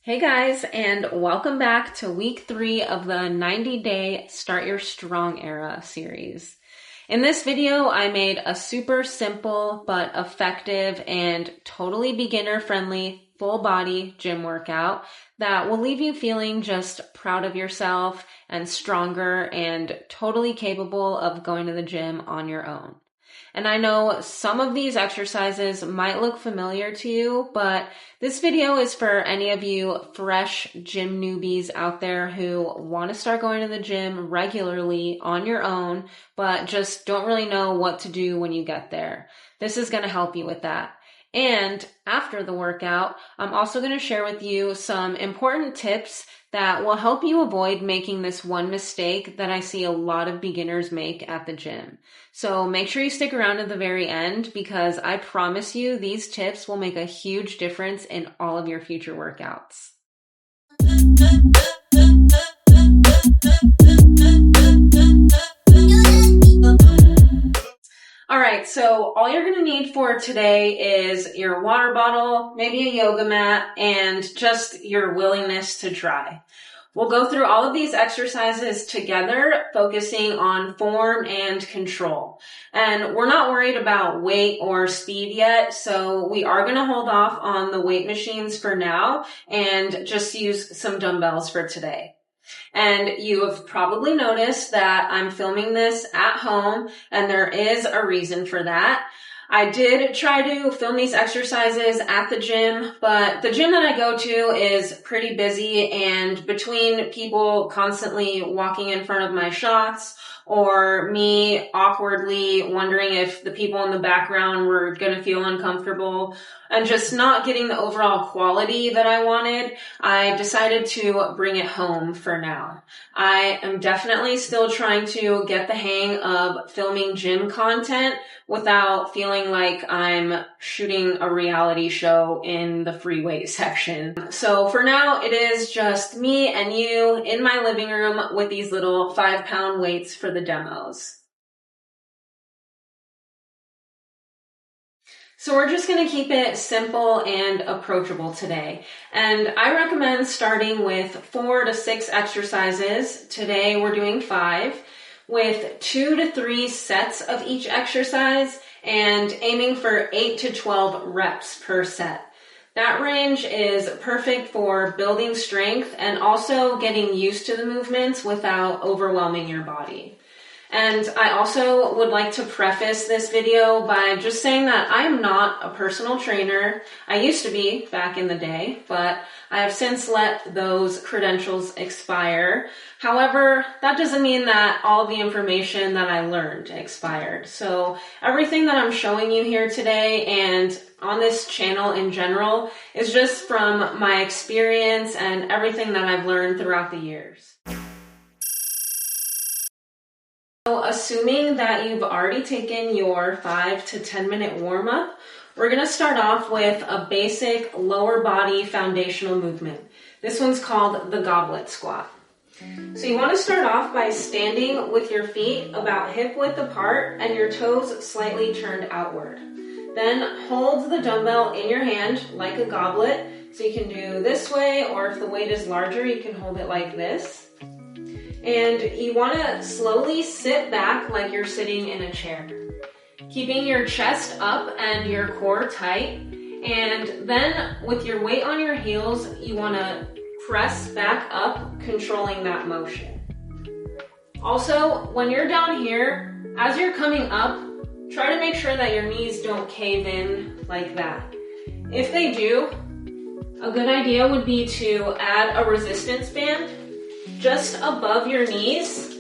Hey guys, and welcome back to week 3 of the 90-day Start Your Strong Era series. In this video, I made a super simple but effective and totally beginner-friendly full body gym workout that will leave you feeling just proud of yourself and stronger and totally capable of going to the gym on your own. And I know some of these exercises might look familiar to you, but this video is for any of you fresh gym newbies out there who want to start going to the gym regularly on your own, but just don't really know what to do when you get there. This is going to help you with that. And after the workout, I'm also going to share with you some important tips that will help you avoid making this one mistake that I see a lot of beginners make at the gym. So make sure you stick around to the very end because I promise you these tips will make a huge difference in all of your future workouts. All right, so all you're going to need for today is your water bottle, maybe a yoga mat, and just your willingness to try. We'll go through all of these exercises together, focusing on form and control. And we're not worried about weight or speed yet, so we are going to hold off on the weight machines for now and just use some dumbbells for today. And you have probably noticed that I'm filming this at home, and there is a reason for that. I did try to film these exercises at the gym, but the gym that I go to is pretty busy, and between people constantly walking in front of my shots or me awkwardly wondering if the people in the background were going to feel uncomfortable and just not getting the overall quality that I wanted, I decided to bring it home for now. I am definitely still trying to get the hang of filming gym content without feeling like I'm shooting a reality show in the free weight section. So for now, it is just me and you in my living room with these little 5-pound weights for the demos. So we're just going to keep it simple and approachable today. And I recommend starting with 4 to 6 exercises. Today we're doing 5 with 2 to 3 sets of each exercise and aiming for 8 to 12 reps per set. That range is perfect for building strength and also getting used to the movements without overwhelming your body. And I also would like to preface this video by just saying that I'm not a personal trainer. I used to be back in the day, but I have since let those credentials expire. However, that doesn't mean that all of the information that I learned expired. So everything that I'm showing you here today and on this channel in general is just from my experience and everything that I've learned throughout the years. So assuming that you've already taken your 5 to 10 minute warm up, we're going to start off with a basic lower body foundational movement. This one's called the goblet squat. So you want to start off by standing with your feet about hip width apart and your toes slightly turned outward. Then hold the dumbbell in your hand like a goblet. So you can do this way, or if the weight is larger, you can hold it like this. And you want to slowly sit back like you're sitting in a chair, keeping your chest up and your core tight. And then with your weight on your heels, you want to press back up, controlling that motion. Also, when you're down here, as you're coming up, try to make sure that your knees don't cave in like that. If they do, a good idea would be to add a resistance band just above your knees,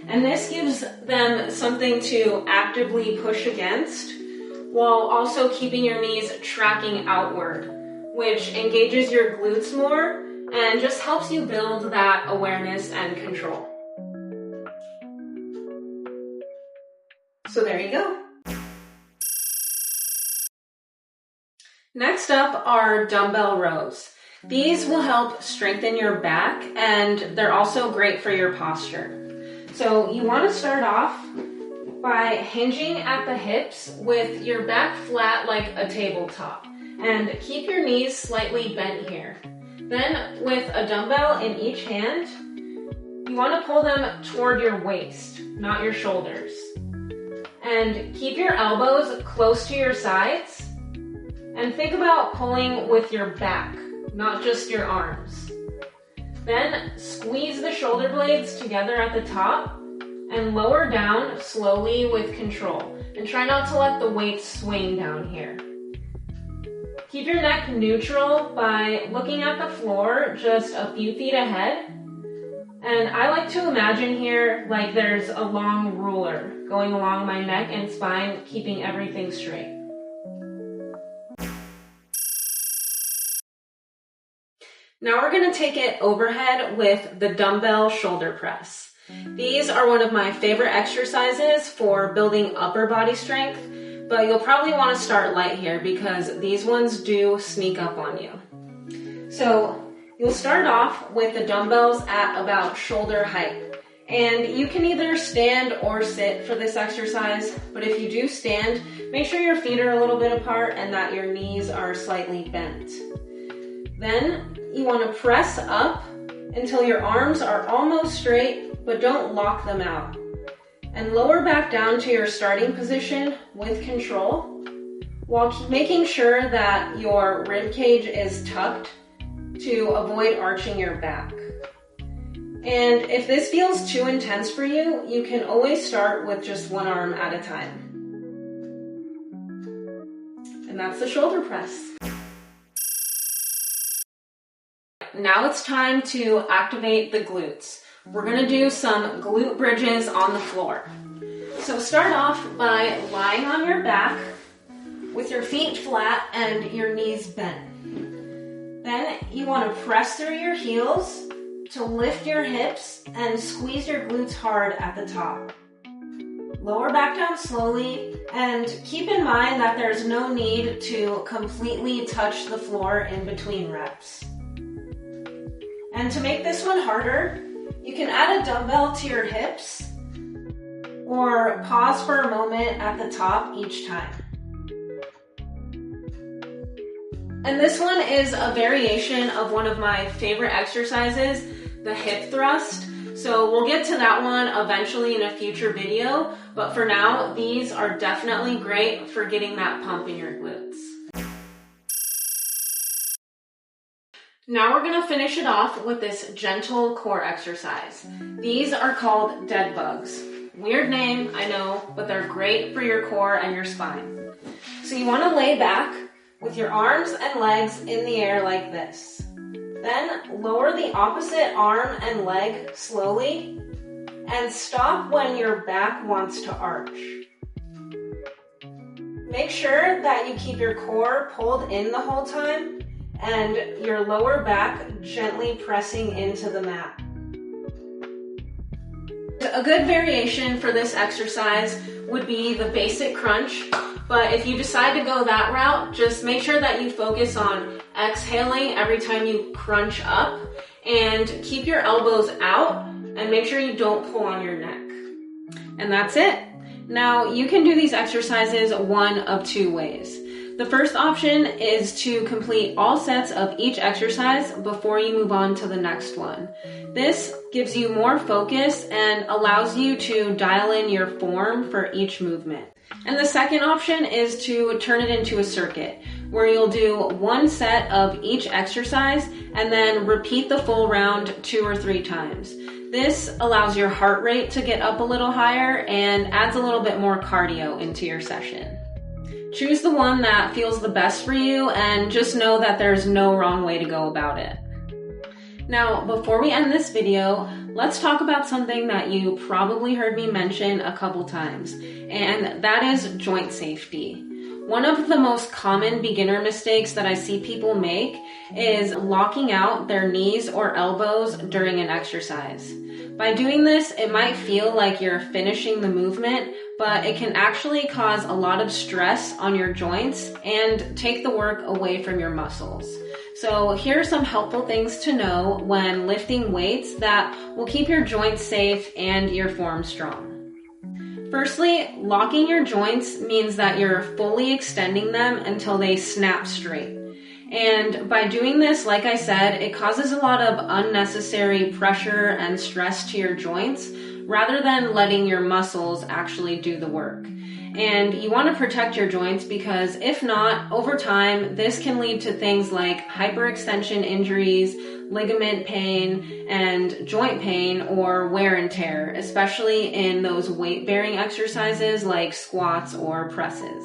and this gives them something to actively push against while also keeping your knees tracking outward, which engages your glutes more and just helps you build that awareness and control. So there you go. Next up are dumbbell rows. These will help strengthen your back, and they're also great for your posture. So you want to start off by hinging at the hips with your back flat like a tabletop, and keep your knees slightly bent here. Then with a dumbbell in each hand, you want to pull them toward your waist, not your shoulders. And keep your elbows close to your sides. And think about pulling with your back, not just your arms. Then squeeze the shoulder blades together at the top and lower down slowly with control. And try not to let the weight swing down here. Keep your neck neutral by looking at the floor just a few feet ahead. And I like to imagine here like there's a long ruler going along my neck and spine, keeping everything straight. Now we're going to take it overhead with the dumbbell shoulder press. These are one of my favorite exercises for building upper body strength, but you'll probably want to start light here because these ones do sneak up on you. So you'll start off with the dumbbells at about shoulder height. And you can either stand or sit for this exercise, but if you do stand, make sure your feet are a little bit apart and that your knees are slightly bent. Then you want to press up until your arms are almost straight, but don't lock them out. And lower back down to your starting position with control, while making sure that your rib cage is tucked to avoid arching your back. And if this feels too intense for you, you can always start with just one arm at a time. And that's the shoulder press. Now it's time to activate the glutes. We're going to do some glute bridges on the floor. So start off by lying on your back with your feet flat and your knees bent. Then you want to press through your heels to lift your hips and squeeze your glutes hard at the top. Lower back down slowly and keep in mind that there's no need to completely touch the floor in between reps. And to make this one harder, you can add a dumbbell to your hips or pause for a moment at the top each time. And this one is a variation of one of my favorite exercises, the hip thrust. So we'll get to that one eventually in a future video, but for now, these are definitely great for getting that pump in your glutes. Now we're going to finish it off with this gentle core exercise. These are called dead bugs. Weird name, I know, but they're great for your core and your spine. So you want to lay back with your arms and legs in the air like this. Then lower the opposite arm and leg slowly and stop when your back wants to arch. Make sure that you keep your core pulled in the whole time and your lower back gently pressing into the mat. A good variation for this exercise would be the basic crunch, but if you decide to go that route, just make sure that you focus on exhaling every time you crunch up and keep your elbows out and make sure you don't pull on your neck. And that's it. Now you can do these exercises one of two ways. The first option is to complete all sets of each exercise before you move on to the next one. This gives you more focus and allows you to dial in your form for each movement. And the second option is to turn it into a circuit, where you'll do one set of each exercise and then repeat the full round 2 or 3 times. This allows your heart rate to get up a little higher and adds a little bit more cardio into your session. Choose the one that feels the best for you and just know that there's no wrong way to go about it. Now, before we end this video, let's talk about something that you probably heard me mention a couple times, and that is joint safety. One of the most common beginner mistakes that I see people make is locking out their knees or elbows during an exercise. By doing this, it might feel like you're finishing the movement, but it can actually cause a lot of stress on your joints and take the work away from your muscles. So here are some helpful things to know when lifting weights that will keep your joints safe and your form strong. Firstly, locking your joints means that you're fully extending them until they snap straight. And by doing this, like I said, it causes a lot of unnecessary pressure and stress to your joints rather than letting your muscles actually do the work. And you want to protect your joints because if not, over time, this can lead to things like hyperextension injuries, ligament pain, and joint pain or wear and tear, especially in those weight-bearing exercises like squats or presses.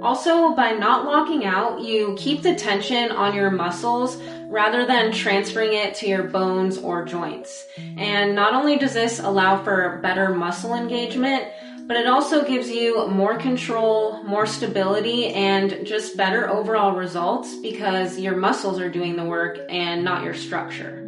Also, by not locking out, you keep the tension on your muscles rather than transferring it to your bones or joints. And not only does this allow for better muscle engagement, but it also gives you more control, more stability, and just better overall results because your muscles are doing the work and not your structure.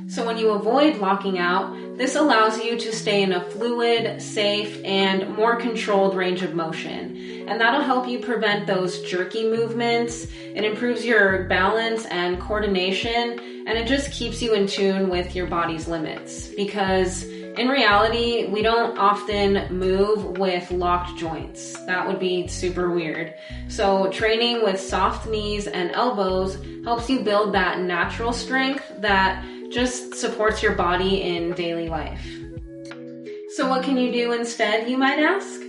So when you avoid locking out, this allows you to stay in a fluid, safe, and more controlled range of motion. And that'll help you prevent those jerky movements. It improves your balance and coordination, and it just keeps you in tune with your body's limits. Because in reality, we don't often move with locked joints. That would be super weird. So training with soft knees and elbows helps you build that natural strength that just supports your body in daily life. So what can you do instead, you might ask?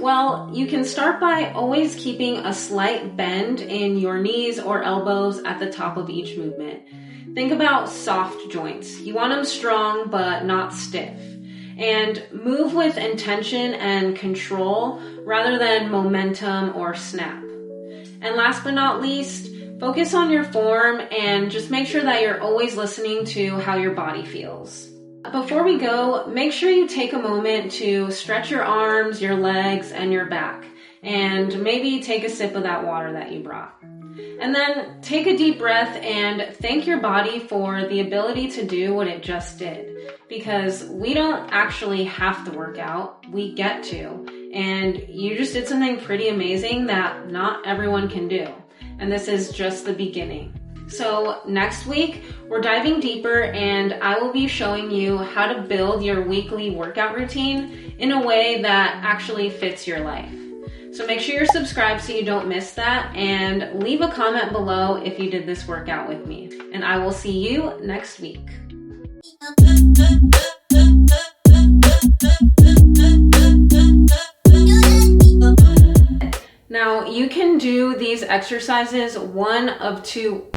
Well, you can start by always keeping a slight bend in your knees or elbows at the top of each movement. Think about soft joints. You want them strong but not stiff. And move with intention and control rather than momentum or snap. And last but not least, focus on your form and just make sure that you're always listening to how your body feels. Before we go, make sure you take a moment to stretch your arms, your legs, and your back. And maybe take a sip of that water that you brought. And then take a deep breath and thank your body for the ability to do what it just did. Because we don't actually have to work out, we get to. And you just did something pretty amazing that not everyone can do. And this is just the beginning. So next week, we're diving deeper and I will be showing you how to build your weekly workout routine in a way that actually fits your life. So make sure you're subscribed so you don't miss that, and leave a comment below if you did this workout with me. And I will see you next week. Now, you can do these exercises one of two